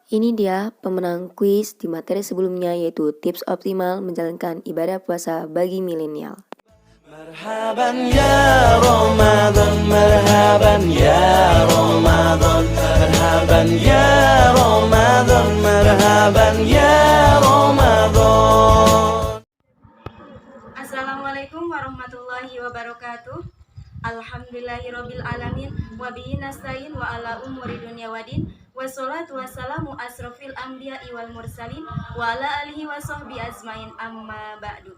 Ini dia pemenang kuis di materi sebelumnya, yaitu tips optimal menjalankan ibadah puasa bagi milenial. Marhaban ya Ramadan, marhaban ya Ramadan, marhaban ya Ramadan, marhaban ya Ramadan. Assalamualaikum warahmatullahi wabarakatuh. Alhamdulillahirabbil alamin wa bihi nasta'in wa ala umuri dunya wadin. Wassalatu wassalamu asrofil anbiya'i wal mursalin wa ala alihi wa sahbihi ajmain, amma ba'du.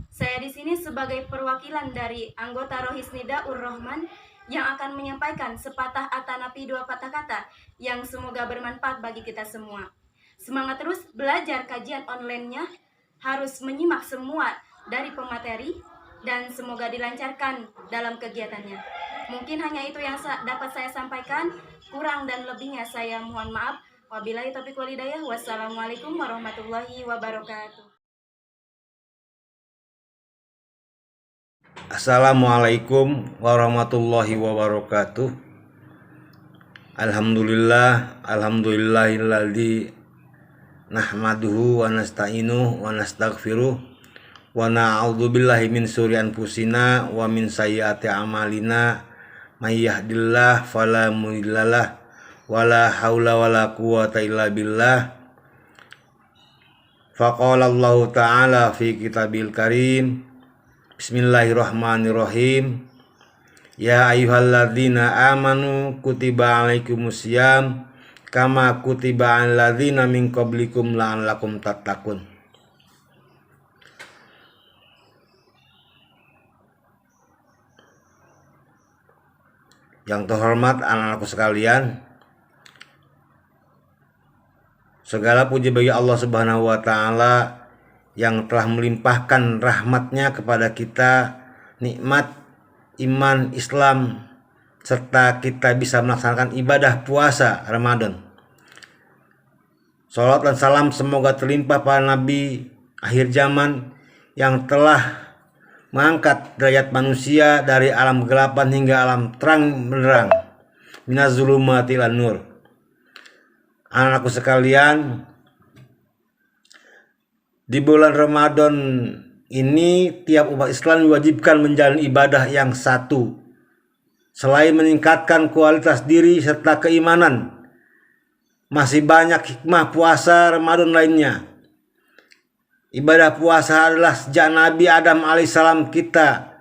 Saya di sini sebagai perwakilan dari anggota Rohis Nidaur Rahman yang akan menyampaikan sepatah atanapi dua patah kata yang semoga bermanfaat bagi kita semua. Semangat terus belajar kajian online-nya, harus menyimak semua dari pemateri dan semoga dilancarkan dalam kegiatannya. Mungkin hanya itu yang dapat saya sampaikan, kurang dan lebihnya saya mohon maaf. Wabillahi taufiq wal hidayah. Wassalamualaikum warahmatullahi wabarakatuh. Assalamualaikum warahmatullahi wabarakatuh. Alhamdulillahilladzi nahmaduhu wa nasta'inuhu wa nastaghfiruh wa na'udzubillahi min syururi anfusina wa min sayyiati a'malina may yahdihillahu fala mudhillalah wa la haula wa la quwwata illa billah. Faqala Allahu ta'ala fi kitabil karim, Bismillahirrahmanirrahim. Ya ayyuhalladzina amanu kutiba alaikumusiyam kama kutiba alal ladzina min qablikum la'allakum tattaqun. Yang terhormat anak-anakku sekalian, segala puji bagi Allah Subhanahu wa taala yang telah melimpahkan rahmatnya kepada kita, nikmat iman Islam, serta kita bisa melaksanakan ibadah puasa Ramadan. Salawat dan salam semoga terlimpah pada Nabi akhir zaman yang telah mengangkat derajat manusia dari alam kegelapan hingga alam terang benderang, minaz zulumati ilan nur. Anak-anakku sekalian, di bulan Ramadan ini tiap umat Islam diwajibkan menjalani ibadah yang satu. Selain meningkatkan kualitas diri serta keimanan, masih banyak hikmah puasa Ramadan lainnya. Ibadah puasa adalah sejak Nabi Adam alaihissalam kita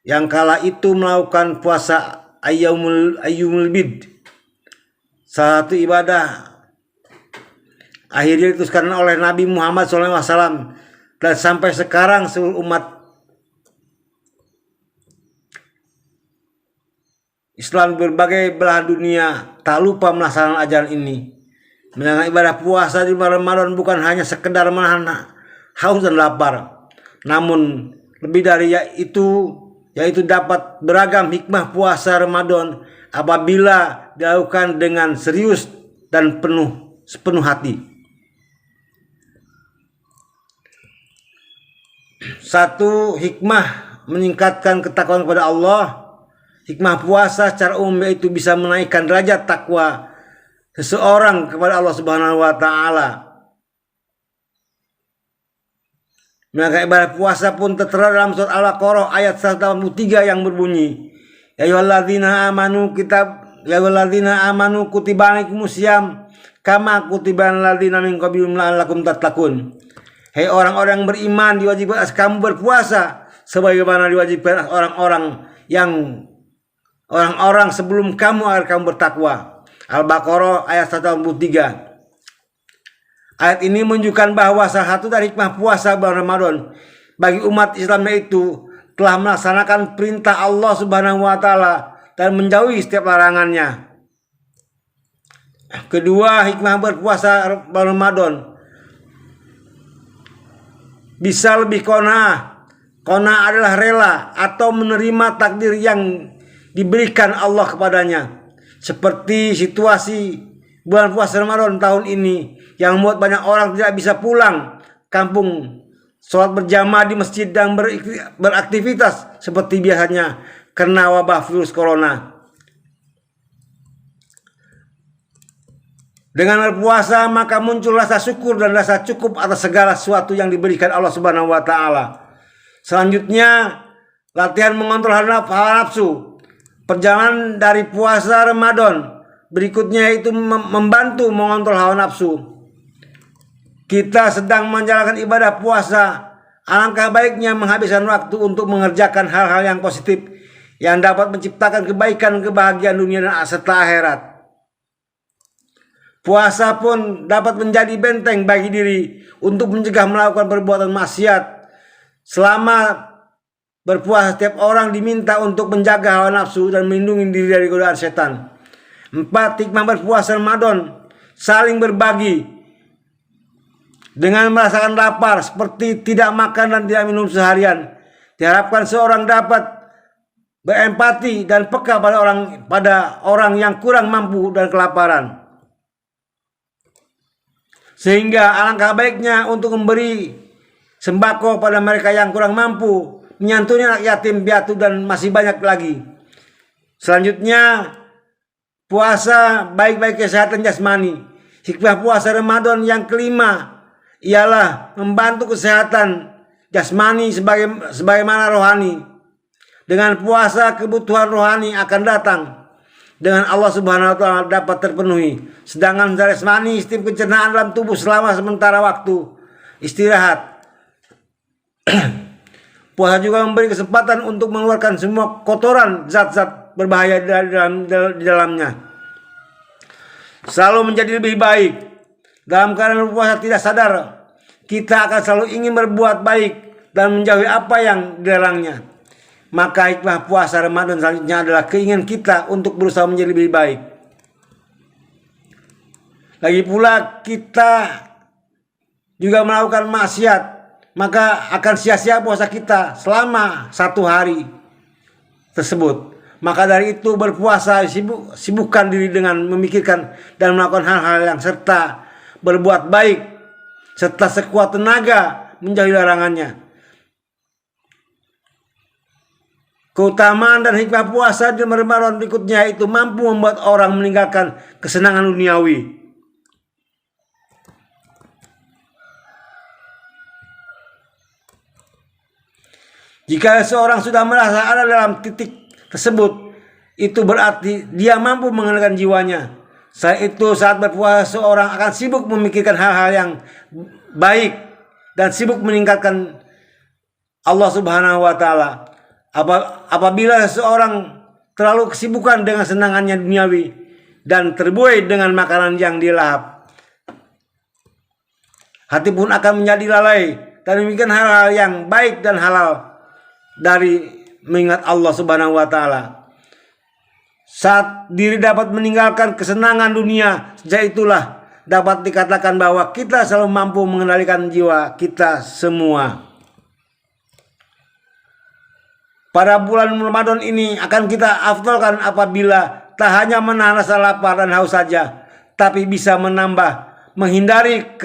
yang kala itu melakukan puasa ayyumul bid. Salah satu ibadah akhirnya diteruskan oleh Nabi Muhammad SAW, dan sampai sekarang seluruh umat Islam berbagai belahan dunia tak lupa melaksanakan ajaran ini. Menjalankan ibadah puasa di bulan Ramadan bukan hanya sekedar menahan haus dan lapar, namun lebih dari yaitu dapat beragam hikmah puasa Ramadan apabila dilakukan dengan serius dan sepenuh hati. Satu, hikmah meningkatkan ketakwaan kepada Allah. Hikmah puasa secara umum yaitu bisa menaikkan derajat takwa seseorang kepada Allah Subhanahu wa taala. Maka ibadah puasa pun tertera dalam surat Al-Baqarah ayat 183 yang berbunyi, Ya ayyuhalladzina amanu kutiba alaikumusiyam kama kutiba alal ladzina min qablikum la'allakum tattaqun. Hei orang-orang beriman, diwajibkan atas kamu berpuasa sebagaimana diwajibkan orang-orang sebelum kamu agar kamu bertakwa. Al-Baqarah ayat 183. Ayat ini menunjukkan bahwa salah satu dari hikmah puasa bulan Ramadan bagi umat Islam yaitu telah melaksanakan perintah Allah Subhanahu wa taala dan menjauhi setiap larangannya. Kedua, hikmah berpuasa bulan Ramadan bisa lebih qanaah. Qanaah adalah rela atau menerima takdir yang diberikan Allah kepadanya. Seperti situasi bulan puasa Ramadan tahun ini yang membuat banyak orang tidak bisa pulang kampung, sholat berjamaah di masjid dan beraktivitas seperti biasanya karena wabah virus corona. Dengan berpuasa maka muncul rasa syukur dan rasa cukup atas segala sesuatu yang diberikan Allah Subhanahu wa taala. Selanjutnya, latihan mengontrol hawa nafsu. Perjalanan dari puasa Ramadan berikutnya itu membantu mengontrol hawa nafsu. Kita sedang menjalankan ibadah puasa, alangkah baiknya menghabiskan waktu untuk mengerjakan hal-hal yang positif yang dapat menciptakan kebaikan, kebahagiaan dunia dan serta akhirat. Puasa pun dapat menjadi benteng bagi diri untuk mencegah melakukan perbuatan maksiat. Selama berpuasa, setiap orang diminta untuk menjaga hawa nafsu dan melindungi diri dari godaan setan. 4. Hikmah berpuasa Ramadan: saling berbagi. Dengan merasakan lapar seperti tidak makan dan tidak minum seharian, diharapkan seorang dapat berempati dan peka pada orang yang kurang mampu dan kelaparan. Sehingga alangkah baiknya untuk memberi sembako pada mereka yang kurang mampu, menyantuni anak yatim piatu dan masih banyak lagi. Selanjutnya, puasa baik-baik kesehatan jasmani. Hikmah puasa Ramadan yang kelima ialah membantu kesehatan jasmani sebagaimana rohani. Dengan puasa kebutuhan rohani akan datang dengan Allah Subhanahu wa taala dapat terpenuhi. Sedangkan jasmani, sistem pencernaan dalam tubuh selama sementara waktu istirahat. Puasa juga memberi kesempatan untuk mengeluarkan semua kotoran zat-zat berbahaya di dalamnya. Selalu menjadi lebih baik. Dalam keadaan berpuasa tidak sadar, kita akan selalu ingin berbuat baik dan menjauhi apa yang dilarangnya. Maka hikmah puasa Ramadan selanjutnya adalah keinginan kita untuk berusaha menjadi lebih baik. Lagi pula kita juga melakukan maksiat, maka akan sia-sia puasa kita selama 1 hari tersebut. Maka dari itu berpuasa sibukkan diri dengan memikirkan dan melakukan hal-hal yang serta berbuat baik serta sekuat tenaga menjauhi larangannya. Keutamaan dan hikmah puasa di Ramadan berikutnya itu mampu membuat orang meninggalkan kesenangan duniawi. Jika seorang sudah merasa ada dalam titik tersebut, itu berarti dia mampu mengendalikan jiwanya. Saat itu, saat berpuasa, seorang akan sibuk memikirkan hal-hal yang baik dan sibuk meningkatkan Allah Subhanahu wa taala. Apabila seseorang terlalu kesibukan dengan senangannya duniawi dan terbuai dengan makanan yang dilahap, hati pun akan menjadi lalai dan memikirkan hal-hal yang baik dan halal dari mengingat Allah Subhanahu wa taala. Saat diri dapat meninggalkan kesenangan dunia, sejak itulah dapat dikatakan bahwa kita selalu mampu mengendalikan jiwa kita semua. Pada bulan Ramadan ini akan kita afdalkan apabila tak hanya menahan rasa lapar dan haus saja, tapi bisa menghindari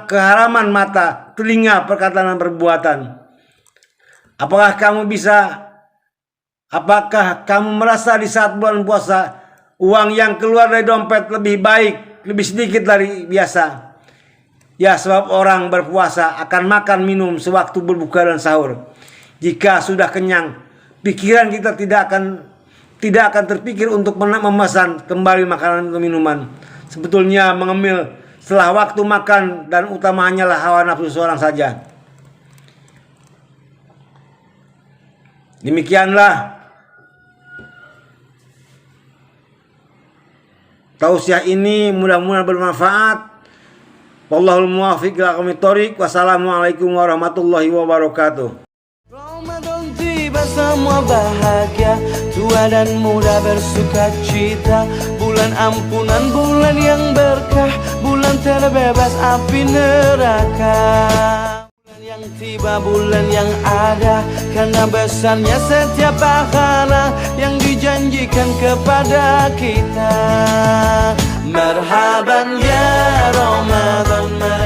keharaman mata, telinga, perkataan dan perbuatan. Apakah kamu merasa di saat bulan puasa uang yang keluar dari dompet lebih baik, lebih sedikit dari biasa? Ya, sebab orang berpuasa akan makan minum sewaktu berbuka dan sahur. Jika sudah kenyang, pikiran kita tidak akan terpikir untuk memesan kembali makanan atau minuman. Sebetulnya mengemil setelah waktu makan dan utamanya lah hawa nafsu seorang saja. Demikianlah tausiah ini, mudah-mudahan bermanfaat. Wallahul muwaffiq ila aqwamit thoriq. Wassalamualaikum warahmatullahi wabarakatuh. Ramadan tiba semua bahagia, tua dan muda bersuka cita. Bulan ampunan, bulan yang berkah, bulan terbebas api neraka. Bulan yang tiba, bulan yang ada, karena besarnya setiap pahala yang dijanjikan kepada kita. Marhaban ya Ramadan.